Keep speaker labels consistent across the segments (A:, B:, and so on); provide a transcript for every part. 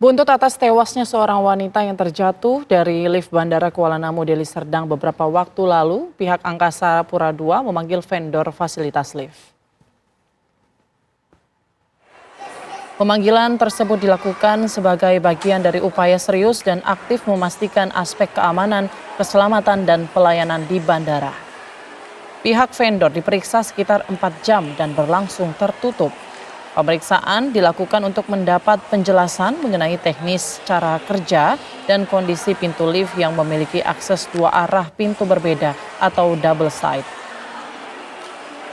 A: Buntut atas tewasnya seorang wanita yang terjatuh dari lift Bandara Kuala Namu, Deli Serdang beberapa waktu lalu, pihak Angkasa Pura II memanggil vendor fasilitas lift. Pemanggilan tersebut dilakukan sebagai bagian dari upaya serius dan aktif memastikan aspek keamanan, keselamatan, dan pelayanan di bandara. Pihak vendor diperiksa sekitar 4 jam dan berlangsung tertutup. Pemeriksaan dilakukan untuk mendapat penjelasan mengenai teknis cara kerja dan kondisi pintu lift yang memiliki akses dua arah pintu berbeda atau double side.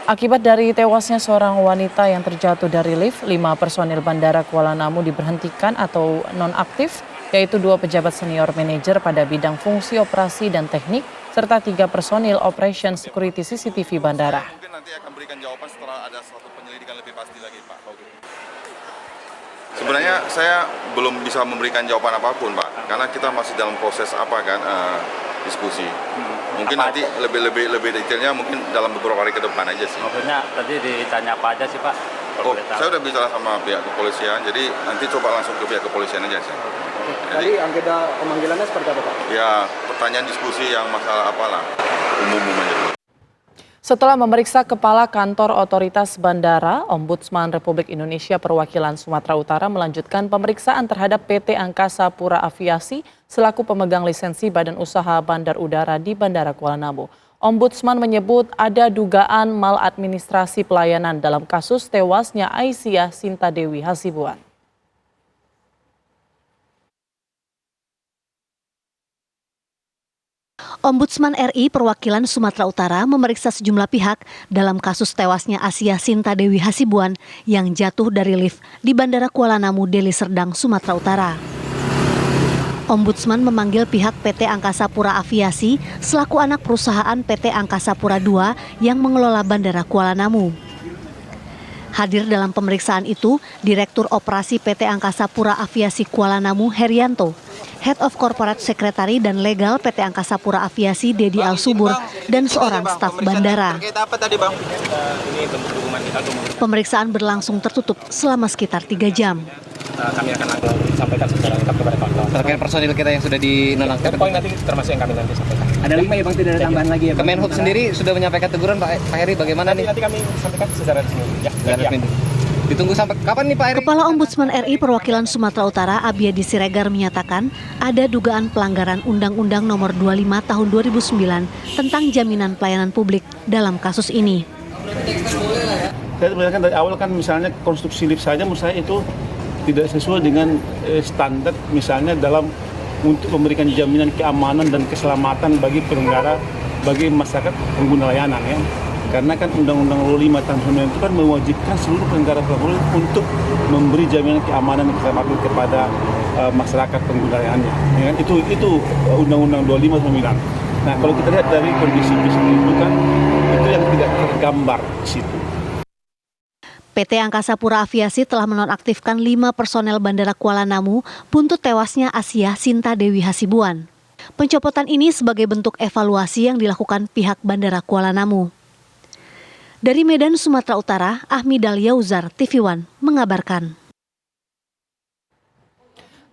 A: Akibat dari tewasnya seorang wanita yang terjatuh dari lift, 5 personil Bandara Kuala Namu diberhentikan atau nonaktif, yaitu 2 pejabat senior manajer pada bidang fungsi operasi dan teknik, serta 3 personil operation security CCTV bandara.
B: Mungkin nanti akan berikan jawaban setelah ada suatu penyelidikan lebih pasti lagi, Pak. Sebenarnya saya belum bisa memberikan jawaban apapun, Pak, karena kita masih dalam proses diskusi. Mungkin nanti lebih detailnya mungkin dalam beberapa hari ke depan aja sih.
C: Maksudnya tadi ditanya apa aja sih, Pak?
B: Saya udah bicara sama pihak kepolisian, jadi nanti coba langsung ke pihak kepolisian aja sih.
D: Tadi agenda pemanggilannya seperti apa, Pak?
B: Ya, pertanyaan diskusi yang masalah apalah, umum aja.
A: Setelah memeriksa Kepala Kantor Otoritas Bandara, Ombudsman Republik Indonesia Perwakilan Sumatera Utara melanjutkan pemeriksaan terhadap PT Angkasa Pura Aviasi selaku pemegang lisensi Badan Usaha Bandar Udara di Bandara Kuala Namu. Ombudsman menyebut ada dugaan maladministrasi pelayanan dalam kasus tewasnya Aisyah Sinta Dewi Hasibuan.
E: Ombudsman RI Perwakilan Sumatera Utara memeriksa sejumlah pihak dalam kasus tewasnya Aisyah Sinta Dewi Hasibuan yang jatuh dari lift di Bandara Kuala Namu, Deli Serdang, Sumatera Utara. Ombudsman memanggil pihak PT Angkasa Pura Aviasi selaku anak perusahaan PT Angkasa Pura II yang mengelola Bandara Kuala Namu. Hadir dalam pemeriksaan itu, Direktur Operasi PT Angkasa Pura Aviasi Kuala Namu Herianto, Head of Corporate Secretary dan Legal PT Angkasa Pura Aviasi Dedi Al-Subur, dan seorang staf bandara. Pemeriksaan berlangsung tertutup selama sekitar 3 jam.
D: Kami akan sampaikan secara lengkap kepada Pak.
F: Terkait personil kita yang sudah dinonaktifkan.
D: Poin nanti termasuk yang kami nanti sampaikan.
F: Ada 5 ya Bang, tidak ada tambahan lagi ya Bang? Kemenhub sendiri sudah menyampaikan teguran Pak Heri, bagaimana nih?
D: Nanti kami sampaikan secara resmi. Ya.
F: Ditunggu sampai kapan nih Pak Heri?
E: Kepala Ombudsman RI Perwakilan Sumatera Utara Abiyadi Siregar menyatakan ada dugaan pelanggaran Undang-Undang Nomor 25 Tahun 2009 tentang jaminan pelayanan publik dalam kasus ini.
G: Saya melihatkan dari awal kan misalnya konstruksi lift saja menurut saya itu tidak sesuai dengan standar misalnya dalam untuk memberikan jaminan keamanan dan keselamatan bagi pengendara, bagi masyarakat pengguna layanan ya. Karena kan Undang-Undang 25 tahun 2009 itu kan mewajibkan seluruh pengendara untuk memberi jaminan keamanan dan keselamatan kepada masyarakat pengguna layanannya. Ya, itu Undang-Undang 25 tahun 2009. Nah, kalau kita lihat dari kondisi bis itu kan itu yang tidak tergambar di situ.
E: PT Angkasa Pura Aviasi telah menonaktifkan 5 personel Bandara Kuala Namu buntut tewasnya Aisyah Sinta Dewi Hasibuan. Pencopotan ini sebagai bentuk evaluasi yang dilakukan pihak Bandara Kuala Namu. Dari Medan, Sumatera Utara, Ahmidal Yauzar, TV One, mengabarkan.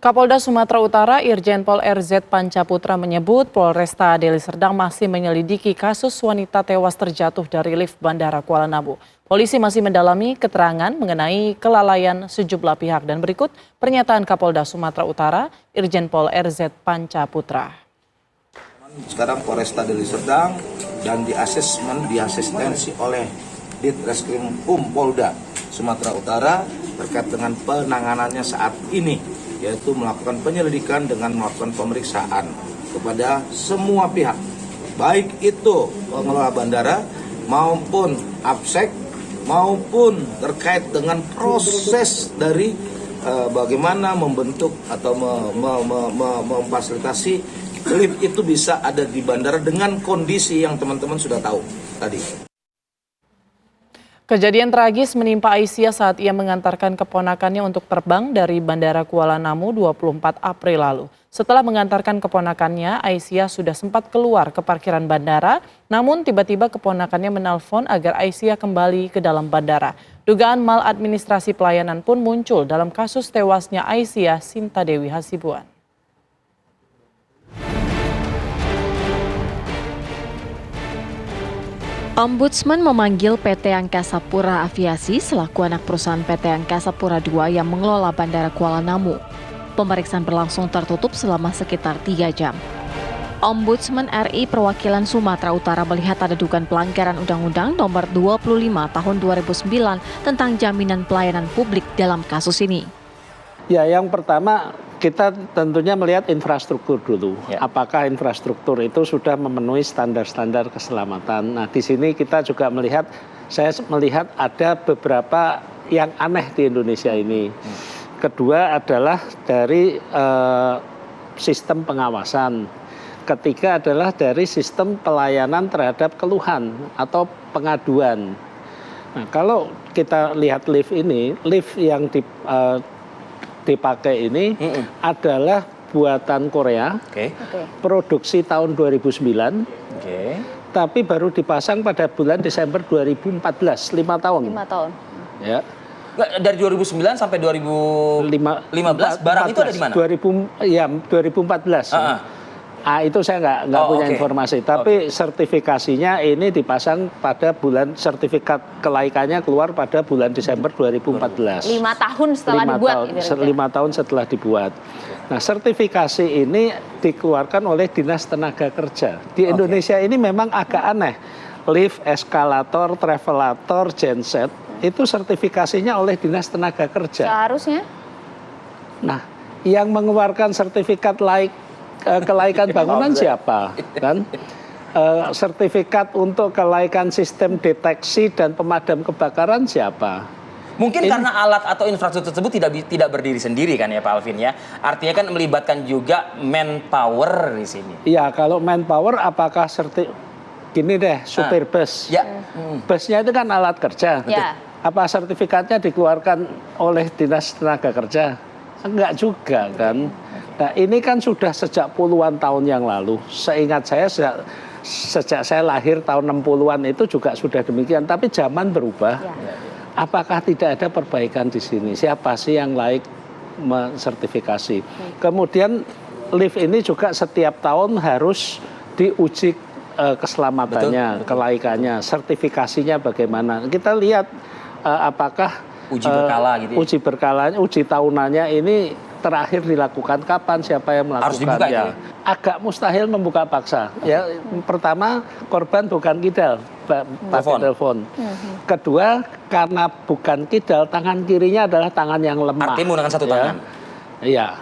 A: Kapolda Sumatera Utara Irjen Pol RZ Pancaputra menyebut Polresta Deli Serdang masih menyelidiki kasus wanita tewas terjatuh dari lift Bandara Kuala Namu. Polisi masih mendalami keterangan mengenai kelalaian sejumlah pihak dan berikut pernyataan Kapolda Sumatera Utara Irjen Pol RZ Pancaputra.
H: Sekarang Polresta Deli Serdang dan diasistensi oleh Ditreskrim Polda Sumatera Utara terkait dengan penanganannya saat ini, yaitu melakukan penyelidikan dengan melakukan pemeriksaan kepada semua pihak, baik itu pengelola bandara maupun APSEC maupun terkait dengan proses dari bagaimana membentuk atau memfasilitasi lift itu bisa ada di bandara dengan kondisi yang teman-teman sudah tahu tadi.
A: Kejadian tragis menimpa Aisyah saat ia mengantarkan keponakannya untuk terbang dari Bandara Kuala Namu 24 April lalu. Setelah mengantarkan keponakannya, Aisyah sudah sempat keluar ke parkiran bandara, namun tiba-tiba keponakannya menelpon agar Aisyah kembali ke dalam bandara. Dugaan maladministrasi pelayanan pun muncul dalam kasus tewasnya Aisyah Sinta Dewi Hasibuan.
I: Ombudsman memanggil PT Angkasa Pura Aviasi selaku anak perusahaan PT Angkasa Pura II yang mengelola Bandara Kuala Namu. Pemeriksaan berlangsung tertutup selama sekitar 3 jam. Ombudsman RI Perwakilan Sumatera Utara melihat ada dugaan pelanggaran Undang-Undang Nomor 25 Tahun 2009 tentang jaminan pelayanan publik dalam kasus ini.
J: Ya, yang pertama kita tentunya melihat infrastruktur dulu. Ya. Apakah infrastruktur itu sudah memenuhi standar-standar keselamatan. Nah, di sini kita juga saya melihat ada beberapa yang aneh di Indonesia ini. Kedua adalah dari sistem pengawasan. Ketiga adalah dari sistem pelayanan terhadap keluhan atau pengaduan. Nah, kalau kita lihat lift yang dipakai ini adalah buatan Korea, produksi tahun 2009, tapi baru dipasang pada bulan Desember 2014, 5 tahun.
K: 5 tahun.
J: Ya.
F: Dari 2009 sampai 2015 barang itu ada di mana?
J: 2014. Itu saya nggak punya informasi. Tapi sertifikasinya ini dipasang pada sertifikat kelaikannya keluar pada bulan Desember 2014.
K: 5 tahun setelah dibuat.
J: 5 tahun setelah dibuat. Nah, sertifikasi ini dikeluarkan oleh Dinas Tenaga Kerja. Di Indonesia ini memang agak aneh. Lift, eskalator, travelator, genset, itu sertifikasinya oleh Dinas Tenaga Kerja.
K: Seharusnya.
J: Nah, yang mengeluarkan sertifikat kelaikan bangunan siapa? Kan? Sertifikat untuk kelaikan sistem deteksi dan pemadam kebakaran siapa?
F: Mungkin karena alat atau infrastruktur tersebut tidak berdiri sendiri kan ya Pak Alvin ya. Artinya kan melibatkan juga manpower di sini.
J: Iya, kalau manpower apakah gini deh, supir bus.
F: Ya.
J: Busnya itu kan alat kerja.
K: Ya.
J: Apa sertifikatnya dikeluarkan oleh Dinas Tenaga Kerja? Enggak juga kan. Nah, ini kan sudah sejak puluhan tahun yang lalu. Seingat saya sejak saya lahir tahun 60-an itu juga sudah demikian. Tapi zaman berubah. Ya. Apakah tidak ada perbaikan di sini? Siapa sih yang layak mensertifikasi? Kemudian lift ini juga setiap tahun harus diuji keselamatannya, kelaikannya, sertifikasinya bagaimana. Kita lihat apakah
F: uji berkala gitu ya?
J: Uji berkalanya, uji tahunannya ini terakhir dilakukan kapan, siapa yang melakukan?
F: Harus dibuka ya?
J: Agak mustahil membuka paksa. Ya, pertama korban bukan kidal, pakai telepon. Kedua, karena bukan kidal, tangan kirinya adalah tangan yang lemah.
F: Artinya menggunakan satu tangan.
J: Iya.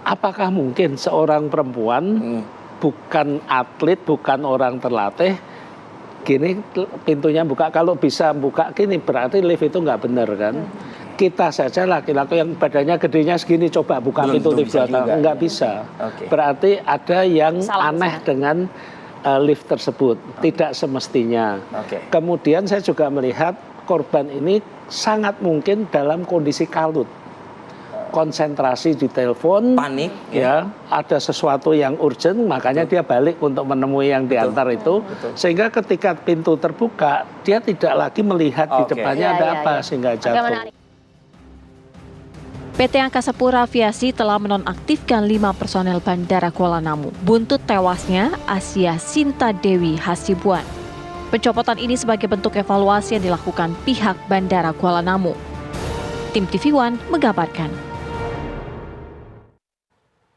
J: Apakah mungkin seorang perempuan bukan atlet, bukan orang terlatih, gini pintunya buka, kalau bisa buka gini berarti lift itu nggak benar kan? Kita saja laki-laki yang badannya gedenya segini coba buka pintu lift nggak bisa. Berarti ada yang aneh dengan lift tersebut, tidak semestinya. Kemudian saya juga melihat korban ini sangat mungkin dalam kondisi kalut. Konsentrasi di telepon,
F: panik,
J: ya ada sesuatu yang urgent, makanya dia balik untuk menemui yang diantar itu, sehingga ketika pintu terbuka dia tidak lagi melihat di depannya ada apa sehingga jatuh.
I: PT Angkasa Pura Aviasi telah menonaktifkan 5 personel Bandara Kuala Namu buntut tewasnya Aisyah Sinta Dewi Hasibuan. Pencopotan ini sebagai bentuk evaluasi yang dilakukan pihak Bandara Kuala Namu. Tim TV One mengabarkan.